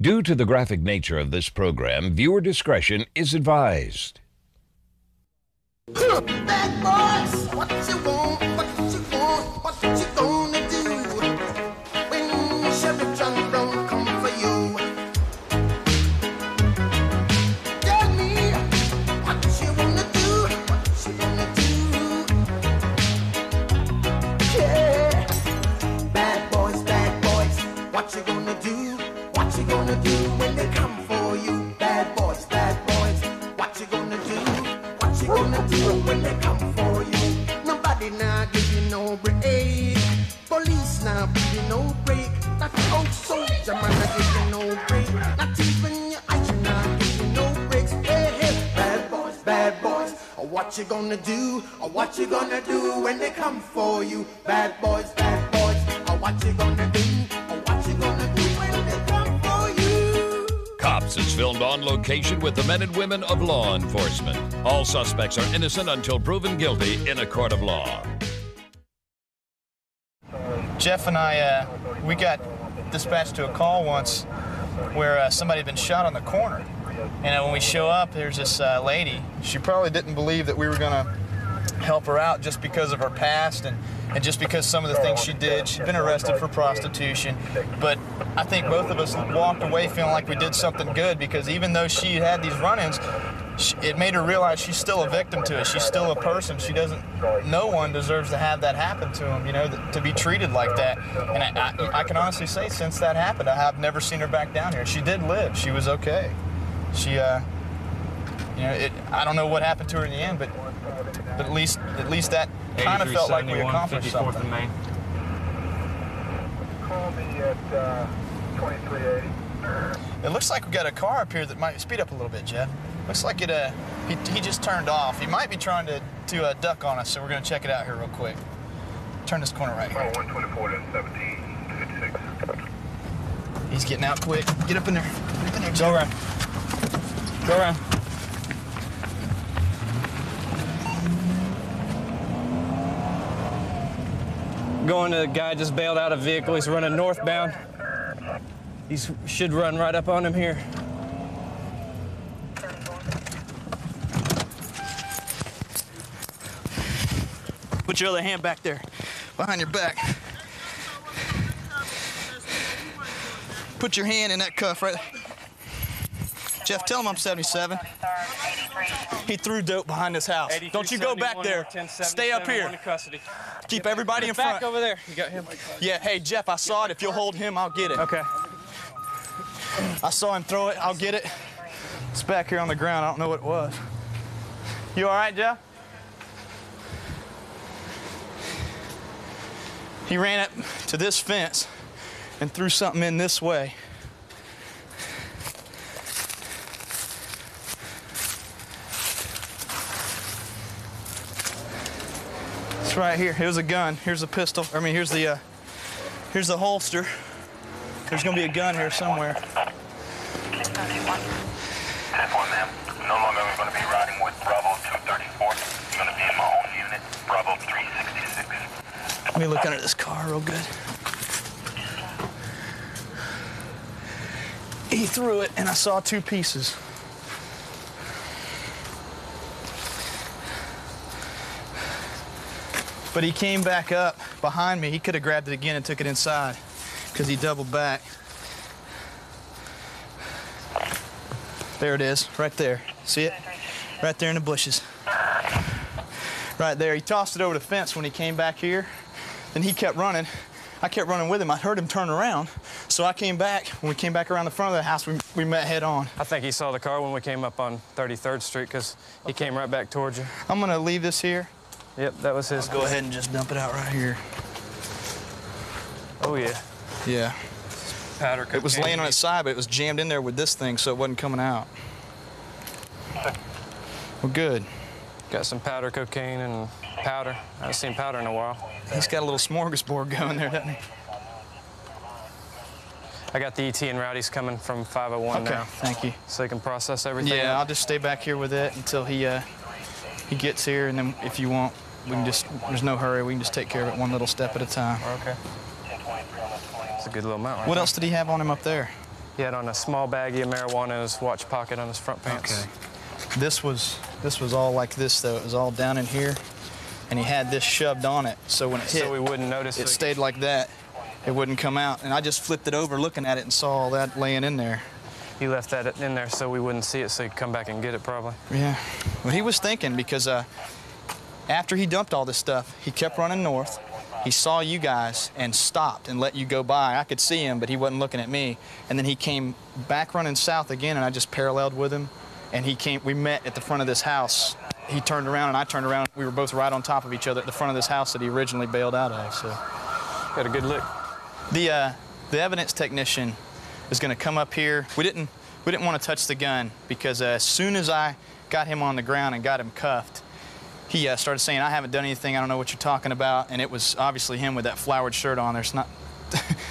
Due to the graphic nature of this program, viewer discretion is advised. Bad boys, what you want, what you want, what you gonna do when Chevy John Brown come for you? Tell me what you wanna do, what you gonna do. Yeah, bad boys, what you gonna do, what you gonna do when they come for you? Bad boys, what you gonna do? What you gonna do when they come for you? Nobody now give you no break. Police now give you no break. That old soldier man now give you no break. Not even your eyes now give you no breaks. Hey, hey, bad boys, what you gonna do? What you gonna do when they come for you? Bad boys, what you gonna do? What you gonna do when they come for you? Cops is filmed on location with the men and women of law enforcement. All suspects are innocent until proven guilty in a court of law. Jeff and I, we got dispatched to a call once where somebody had been shot on the corner. And when we show up, there's this lady. She probably didn't believe that we were going to help her out just because of her past and just because some of the things she did. She'd been arrested for prostitution. But I think both of us walked away feeling like we did something good, because even though she had these run-ins, it made her realize she's still a victim to it. She's still a person. She doesn't, no one deserves to have that happen to them, you know, to be treated like that. And I can honestly say since that happened, I have never seen her back down here. She did live. She was okay. She, you know, I don't know what happened to her in the end, but at least that kind of felt like we accomplished something. Call me at 2380. It looks like we got a car up here that might speed up a little bit, Jeff. Looks like it. He just turned off. He might be trying to duck on us, so we're gonna check it out here real quick. Turn this corner right here. 124 to 1756. He's getting out quick. Get up in there. Get up in there, Jeff. Go around. Go around. Going to the guy just bailed out a vehicle. He's running northbound. He should run right up on him here. Put your other hand back there, behind your back. Put your hand in that cuff right there. Jeff, tell him I'm 77. He threw dope behind this house. Don't you go back there. Stay up here. Keep everybody in front. Back over there. You got him. Yeah, hey, Jeff, I saw it. If you'll hold him, I'll get it. Okay. I saw him throw it. I'll get it. It's back here on the ground. I don't know what it was. You all right, Jeff? He ran up to this fence and threw something in this way. It's right here. Here's a gun. Here's a pistol. I mean, here's the holster. There's gonna be a gun here somewhere. 10-4, ma'am. No longer going to be riding with Bravo 234. I'm going to be in my own unit, Bravo 366. Let me look under this car real good. He threw it, and I saw two pieces. But he came back up behind me. He could have grabbed it again and took it inside because he doubled back. There it is, right there. See it? Right there in the bushes. Right there. He tossed it over the fence when he came back here. Then he kept running. I kept running with him. I heard him turn around. So I came back. When we came back around the front of the house, we met head on. I think he saw the car when we came up on 33rd Street because he came right back towards you. I'm going to leave this here. Yep, that was his. Go ahead and just dump it out right here. Oh, yeah. Yeah. Powder cocaine. It was laying on its side, but it was jammed in there with this thing, so it wasn't coming out. Well, good. Got some powder cocaine and powder. I haven't seen powder in a while. He's got a little smorgasbord going there, doesn't he? I got the ET and Rowdy's coming from 501 okay, now. Thank you. So they can process everything. Yeah, I'll just stay back here with it until he gets here, and then if you want, we can just, there's no hurry, we can just take care of it one little step at a time. Okay. It's a good little mount right What there. else did he have on him up there? He had on a small baggie of marijuana in his watch pocket on his front pants. Okay. This was all like this though. It was all down in here, and he had this shoved on it. So when it hit, So we wouldn't notice it stayed like that. It wouldn't come out. And I just flipped it over looking at it and saw all that laying in there. He left that in there so we wouldn't see it, so he'd come back and get it probably. Yeah. Well, he was thinking because after he dumped all this stuff, he kept running north. He saw you guys and stopped and let you go by. I could see him, but he wasn't looking at me. And then he came back running south again, and I just paralleled with him. And we met at the front of this house. He turned around and I turned around. We were both right on top of each other at the front of this house that he originally bailed out of. So Got a good look. the evidence technician is going to come up here. We didn't want to touch the gun because as soon as I got him on the ground and got him cuffed, he started saying, "I haven't done anything. I don't know what you're talking about." And it was obviously him with that flowered shirt on. There's not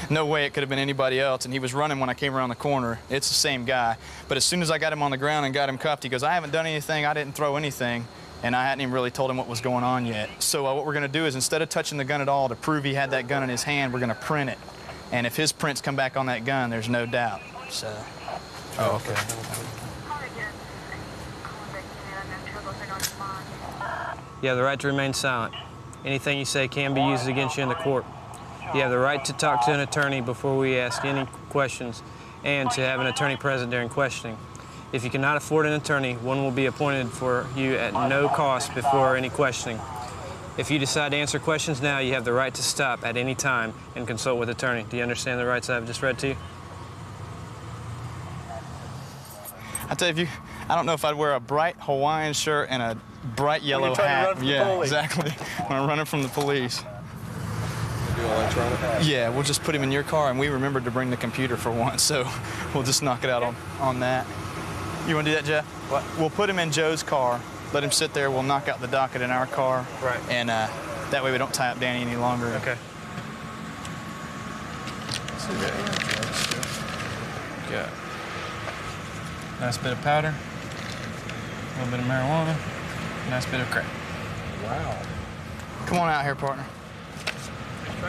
no way it could have been anybody else. And he was running when I came around the corner. It's the same guy. But as soon as I got him on the ground and got him cuffed, he goes, "I haven't done anything. I didn't throw anything." And I hadn't even really told him what was going on yet. So what we're going to do is instead of touching the gun at all to prove he had that gun in his hand, we're going to print it. And if his prints come back on that gun, there's no doubt. So. Oh, okay. You have the right to remain silent. Anything you say can be used against you in the court. You have the right to talk to an attorney before we ask any questions and to have an attorney present during questioning. If you cannot afford an attorney, one will be appointed for you at no cost before any questioning. If you decide to answer questions now, you have the right to stop at any time and consult with an attorney. Do you understand the rights I've just read to you? I tell you, I don't know if I'd wear a bright Hawaiian shirt and a bright yellow When you're trying to hat. run from the Yeah, police. exactly. When I'm running from the police. Do electronic? Yeah, we'll just put him in your car, and we remembered to bring the computer for once, so we'll just knock it out on that. You want to do that, Jeff? What? We'll put him in Joe's car, let him sit there, we'll knock out the docket in our car. Right. And that way we don't tie up Danny any longer. Okay. Got nice bit of powder, a little bit of marijuana, nice bit of crack. Wow. Come on out here, partner.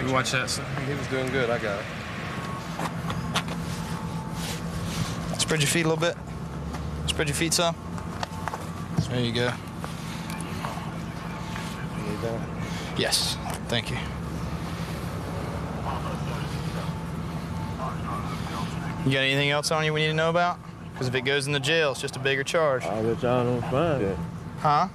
You watch that, son. He was doing good. I got it. Spread your feet a little bit. Spread your feet some. There you go. You need that? Yes, thank you. You got anything else on you we need to know about? Because if it goes in the jail, it's just a bigger charge. I bet y'all don't find it. Huh?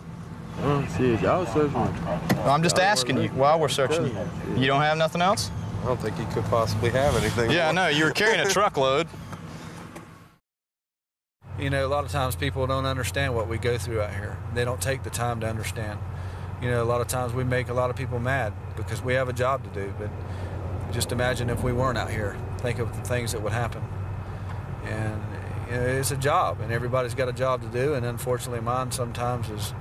Shit, y'all searching. Well, I'm just asking you while we're searching you. You don't have nothing else? I don't think he could possibly have anything. Yeah, I know. You were carrying a truckload. You know, a lot of times people don't understand what we go through out here. They don't take the time to understand. You know, a lot of times we make a lot of people mad because we have a job to do, but just imagine if we weren't out here. Think of the things that would happen. And you know, it's a job, and everybody's got a job to do, and unfortunately mine sometimes is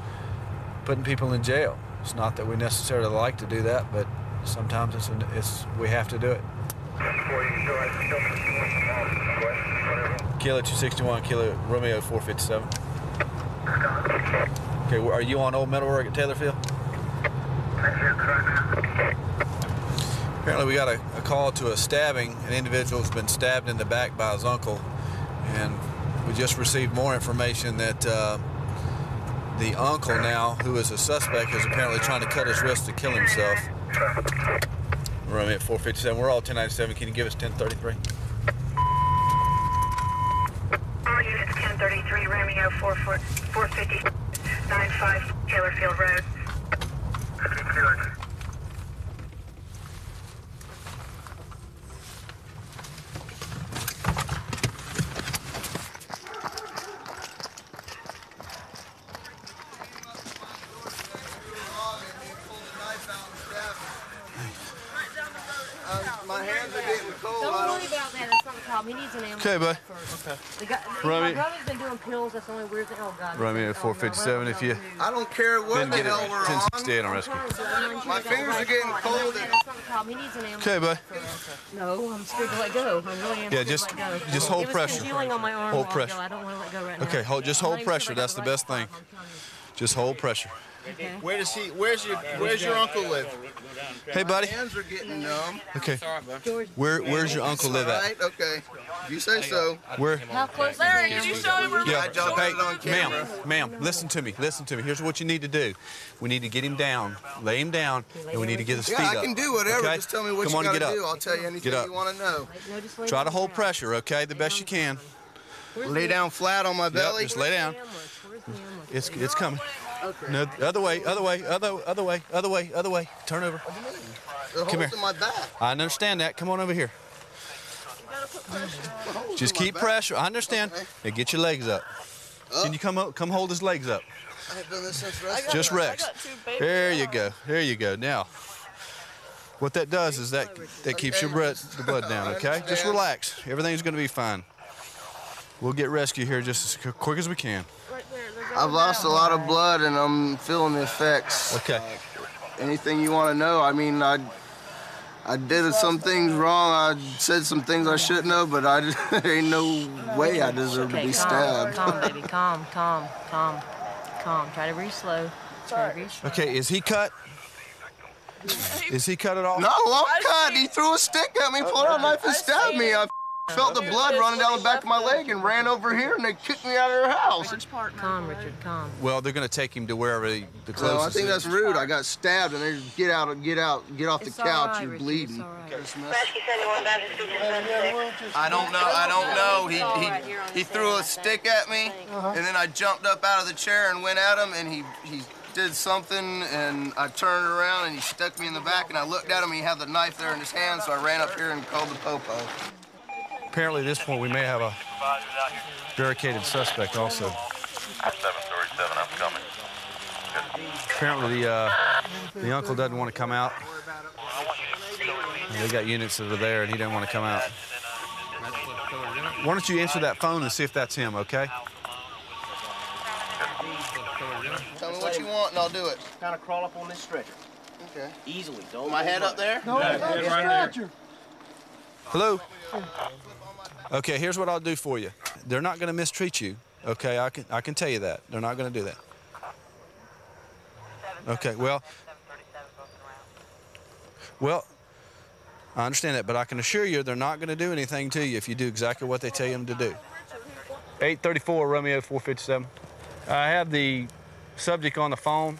putting people in jail. It's not that we necessarily like to do that, but sometimes we have to do it. Kilo 261, Kilo Romeo 457. Okay, are you on Old Metalwork at Taylorfield? Apparently we got a call to a stabbing. An individual's been stabbed in the back by his uncle, and we just received more information that the uncle now, who is a suspect, is apparently trying to cut his wrist to kill himself. Romeo at 457. We're all 1097. Can you give us 1033? All units 1033, Romeo 450, 95 Taylorfield Road. My hands are getting cold. Don't worry about that. That's not a problem. He needs an ambulance. Okay, bud. Okay. My brother's been doing pills. That's the only weird thing. Oh, God. Romeo at 457 if you I don't care what the hell we're on. 1068 on rescue. My fingers are getting cold. That's not a problem. He needs an ambulance. Okay, bud. No, I'm scared to let go. I really am. Yeah, scared just- to let go. just hold It was pressure. congealing on my arm Hold a while ago. pressure. I don't want to let go right now. Okay, just I'm hold not even pressure. sure if I That's the got the best thing. right spot, I'm telling you. Just hold pressure. Where's your uncle live? Hey, buddy. Hands are getting numb. Okay. Where's your uncle live at? Right? Okay. You say so. Where? How close? Larry, did you show him where Yeah. Hey, Ma'am, listen to me. Here's what you need to do. We need to get him down, lay him down, and we need to get his feet yeah, up. I can do whatever. Okay? Just tell me what Come you on, got get to up. do. I'll tell you anything Get up. you want to know. Try to hold pressure, okay, the best you can. Lay down flat on my belly. Yep, just lay down. It's coming. No, other way. Turn over. Come here. My back. I understand that. Come on over here. Just keep pressure. I understand. Now get your legs up. Can you come hold his legs up? I have done this since wrestling. Just Rex. There you go. There you go. Now, what that does is that keeps the blood down, okay? Just relax. Everything's going to be fine. We'll get rescue here just as quick as we can. I've lost a lot of blood and I'm feeling the effects. Okay. Anything you want to know? I mean, I did some things wrong. I said some things I shouldn't have, but there ain't no way I deserve to be stabbed. Calm, baby. Calm. Try to breathe slow. Okay, is he cut? Is he cut at all? No, I'm cut. He threw a stick at me, pulled out a knife and stabbed me. I felt the blood running down the back of my leg and ran over here and they kicked me out of their house. Calm, Richard, calm. Well, they're going to take him to wherever the closest Well, I think is. that's rude. I got stabbed and they just get off the couch. You're bleeding. I don't know. He threw a stick at me and then I jumped up out of the chair and went at him and he did something and I turned around and he stuck me in the back and I looked at him and he had the knife there in his hand, so I ran up here and called the popo. Apparently at this point we may have a barricaded suspect also. 737, I'm coming. Apparently the uncle doesn't want to come out. They got units that are there and he doesn't want to come out. Why don't you answer that phone and see if that's him, okay? Tell me what you want and I'll do it. Kind of crawl up on this stretcher. Okay. Easily. Don't My head up there? No, that's the stretcher. Hello? Okay, here's what I'll do for you. They're not going to mistreat you, okay? I can tell you that. They're not going to do that. Okay, well, I understand that, but I can assure you they're not going to do anything to you if you do exactly what they tell you to do. 834 Romeo 457. I have the subject on the phone,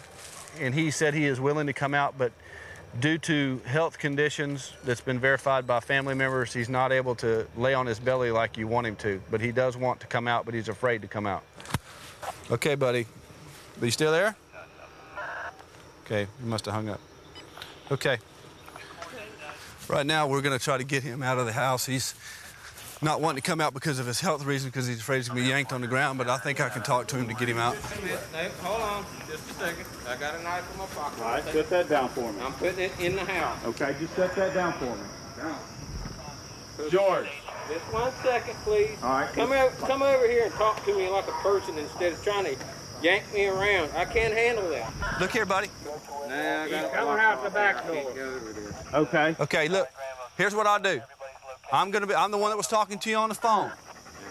and he said he is willing to come out, but due to health conditions that's been verified by family members, he's not able to lay on his belly like you want him to, but he does want to come out, but he's afraid to come out. Okay, buddy. Are you still there? Okay, he must have hung up. Okay. Right now, we're going to try to get him out of the house. He's not wanting to come out because of his health reasons, because he's afraid he's going to be yanked on the ground, but I think I can talk to him to get him out. Hold on, just a second. I got a knife in my pocket. All right, set that down for me. I'm putting it in the house. Okay, just set that down for me. Down. George. Just 1 second, please. All right. Come over here and talk to me like a person instead of trying to yank me around. I can't handle that. Look here, buddy. Nah, I got coming out the back door. Okay. Okay, look. Here's what I'll do. I'm the one that was talking to you on the phone.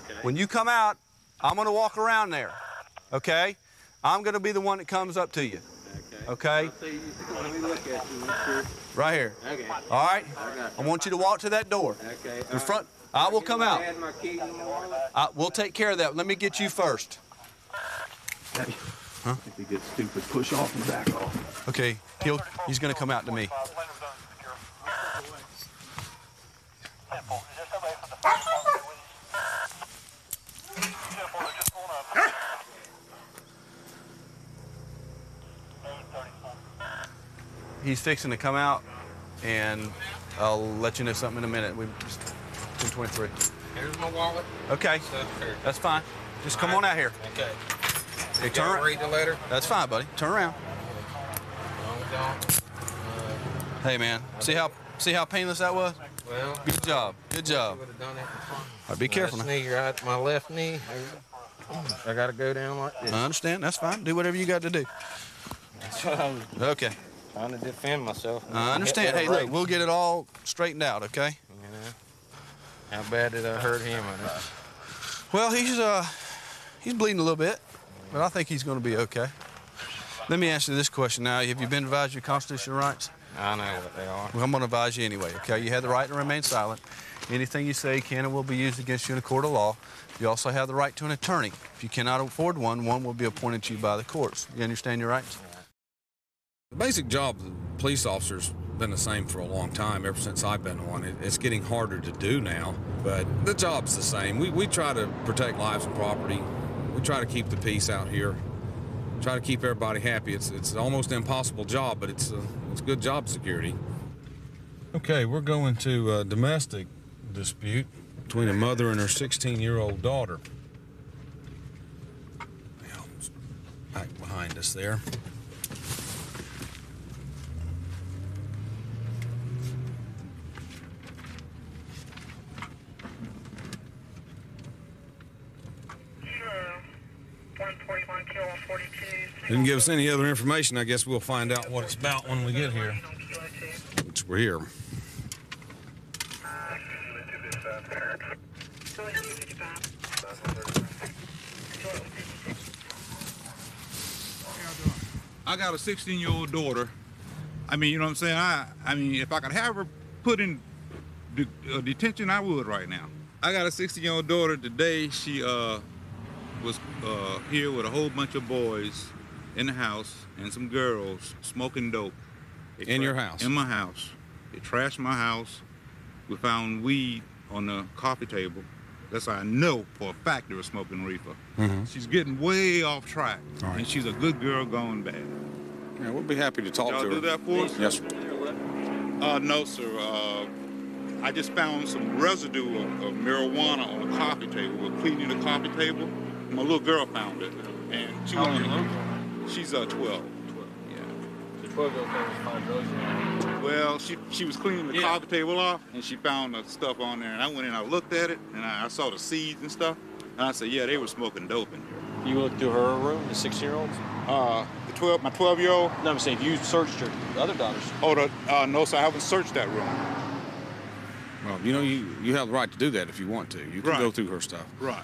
Okay. When you come out, I'm going to walk around there. Okay? I'm going to be the one that comes up to you. Okay? Let me look at you. Right here. Okay. All right? I want you to walk to that door. Okay. In front. I will come out. Add my key in the wallet. We'll take care of that. Let me get you first. Huh? If he gets stupid, push off and back off. Okay. He's going to come out to me. He's fixing to come out, and I'll let you know something in a minute. We've just 10:23. Here's my wallet. Okay, that's fine. Just come on out here. Okay. Hey, turn around. Read the letter. That's fine, buddy. Turn around. Hey, man. See how painless that was? Well. Good job. Good job. Would have done it before. All right, be careful now. Knee, right, my left knee. I got to go down like this. I understand. That's fine. Do whatever you got to do. That's what I was Okay. trying to defend myself. I understand. Hey, look, we'll get it all straightened out, okay? How bad did I hurt him? Well, he's bleeding a little bit, but I think he's going to be okay. Let me ask you this question now. Have you been advised of your constitutional rights? I know what they are. Well, I'm going to advise you anyway, okay? You have the right to remain silent. Anything you say can and will be used against you in a court of law. You also have the right to an attorney. If you cannot afford one, one will be appointed to you by the courts. You understand your rights? The basic job of the police officer's been the same for a long time, ever since I've been on. It's getting harder to do now, but the job's the same. We try to protect lives and property. We try to keep the peace out here. Try to keep everybody happy. It's almost an impossible job, but it's good job security. Okay, we're going to a domestic dispute between a mother and her 16-year-old daughter. Back behind us there. Didn't give us any other information. I guess we'll find out what it's about when we get here. Which we're here. I got a 16-year-old daughter. I mean, you know what I'm saying? I mean, if I could have her put in detention, I would right now. I got a 16-year-old daughter. Today, she was here with a whole bunch of boys in the house and some girls smoking dope. In your house? In my house. They trashed my house. We found weed on the coffee table. That's how I know for a fact they were smoking reefer. Mm-hmm. She's getting way off track, and she's a good girl going bad. Yeah, we'll be happy to talk to her. Y'all do that for us? Yes, sir. No, sir. I just found some residue of marijuana on the coffee table. We're cleaning the coffee table. My little girl found it, and she How old is your she's 12. 12. Yeah. The 12-year-old thing was find drugs. Well, she was cleaning the coffee table off, and she found the stuff on there. And I went in, I looked at it, and I saw the seeds and stuff. And I said, yeah, they were smoking dope in here. You looked through her room, the 6-year-old's? My 12-year-old. No, I'm saying if you searched your other daughter's. Oh, no, sir, I haven't searched that room. Well, you know, you have the right to do that if you want to. You can go through her stuff. Right.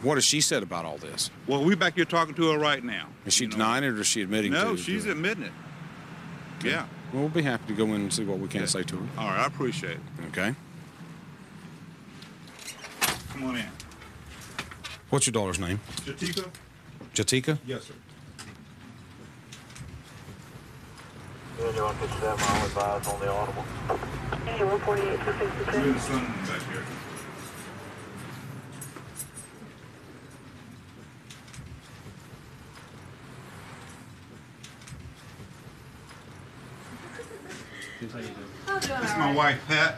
What has she said about all this? Well, we're back here talking to her right now. Is she denying it or is she admitting to it? No, she's admitting it. Okay. Yeah. Well, we'll be happy to go in and see what we can say to her. All right, I appreciate it. Okay. Come on in. What's your daughter's name? Jatika? Jatika? Yes, sir. Yeah, you want to get that mile advised on the audible? Hey, 148, 263. You're the son back here. This is my wife, Pat.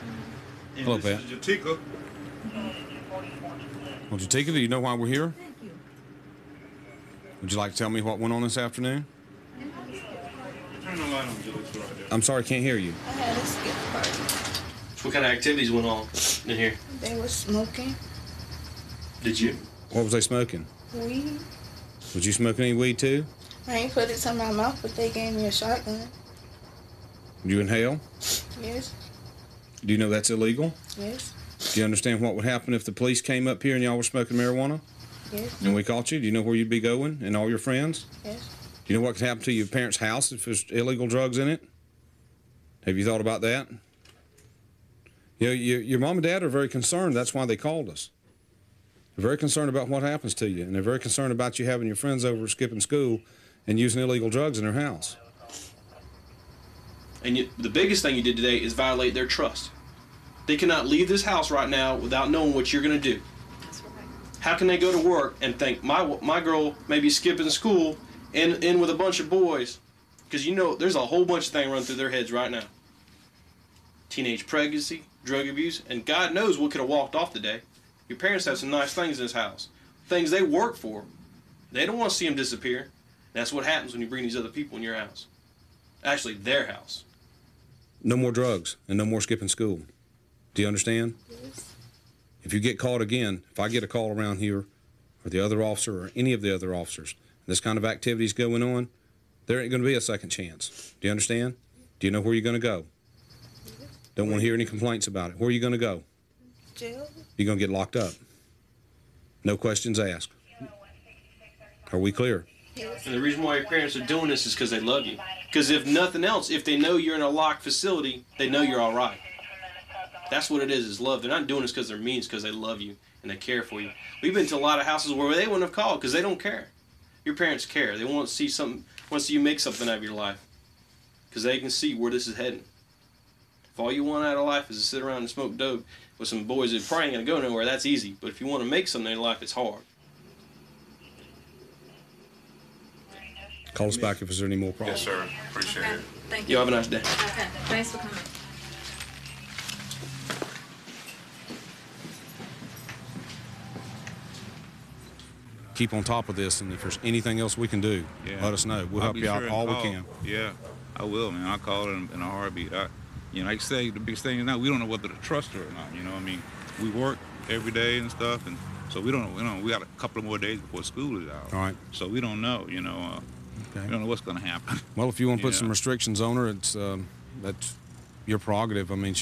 And Hello, this Pat. is Jatika. Well, Jatika, do you know why we're here? Would you like to tell me what went on this afternoon? Turn the light on, Jatika, right there. I'm sorry, I can't hear you. I had a skip party. What kind of activities went on in here? They were smoking Did you? What was they smoking? weed. Was you smoking any weed too? I ain't put it to my mouth, but they gave me a shotgun. Did you inhale? Yes, Do you know that's illegal? yes, Do you understand what would happen if the police came up here and y'all were smoking marijuana? yes, And we caught you? Do you know where you'd be going and all your friends? yes. Do you know what could happen to your parents' house if there's illegal drugs in it? Have you thought about that? You know, your mom and dad are very concerned. That's why they called us. They're very concerned about what happens to you, and they're very concerned about you having your friends over skipping school and using illegal drugs in their house. And the biggest thing you did today is violate their trust. They cannot leave this house right now without knowing what you're going to do. How can they go to work and think my girl may be skipping school and in with a bunch of boys? Because you know there's a whole bunch of things running through their heads right now. Teenage pregnancy, drug abuse, and God knows what could have walked off today. Your parents have some nice things in this house. Things they work for. They don't want to see them disappear. That's what happens when you bring these other people in your house. Actually, their house. No more drugs and no more skipping school. Do you understand? Yes. If you get caught again, if I get a call around here, or the other officer, or any of the other officers, this kind of activities going on, there ain't going to be a second chance. Do you understand? Do you know where you're going to go? Don't want to hear any complaints about it. Where are you going to go? Jail? You're going to get locked up. No questions asked. Are we clear? And the reason why your parents are doing this is because they love you. Because if nothing else, if they know you're in a locked facility, they know you're all right. That's what it is love. They're not doing this because they're mean, it's because they love you and they care for you. We've been to a lot of houses where they wouldn't have called because they don't care. Your parents care. They want to see something, want to see you make something out of your life because they can see where this is heading. If all you want out of life is to sit around and smoke dope with some boys that probably ain't going to go nowhere, that's easy. But if you want to make something in your life, it's hard. Call us back if there's any more problems. Yes, sir. Appreciate it. Thank you. You have a nice day. Okay. Thanks for coming. Keep on top of this, and if there's anything else we can do, let us know. We'll help you out all we can. Yeah, I will, man. I'll call it in a heartbeat. Like I say, the biggest thing is now we don't know whether to trust her or not. You know what I mean? We work every day and stuff, and so we don't know. We got a couple of more days before school is out. All right. So we don't know, We don't know what's going to happen. Well, if you want to put some restrictions on her, that's your prerogative. I mean,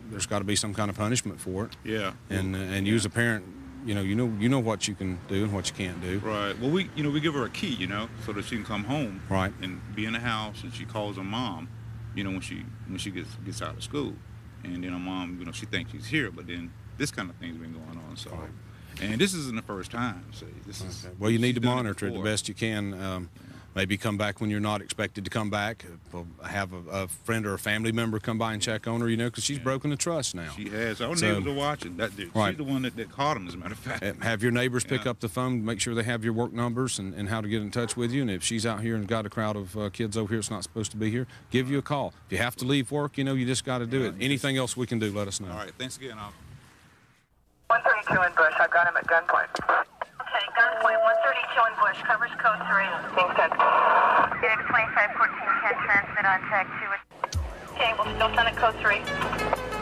there's got to be some kind of punishment for it. Yeah. And you as a parent, you know what you can do and what you can't do. Right. Well, we give her a key, so that she can come home. Right. And be in the house, and she calls her mom, when she gets out of school, and then her mom, she thinks she's here, but then this kind of thing's been going on. So, and this isn't the first time. So this is. Well, you need to monitor it the best you can. Maybe come back when you're not expected to come back. Have a friend or a family member come by and check on her, because she's broken the trust now. She has. Our neighbors are watching. She's the one that caught him, as a matter of fact. Have your neighbors pick up the phone, make sure they have your work numbers and how to get in touch with you. And if she's out here and got a crowd of kids over here that's not supposed to be here, give you a call. If you have to leave work, you just got to do it. Anything else we can do, let us know. All right. Thanks again, Al. 132 in Bush. I've got him at gunpoint. Okay, gunpoint 132 in Bush. Covers code 3. Team 10. Phoenix 2514 can transmit on tag 2. Okay, we'll still send it code 3.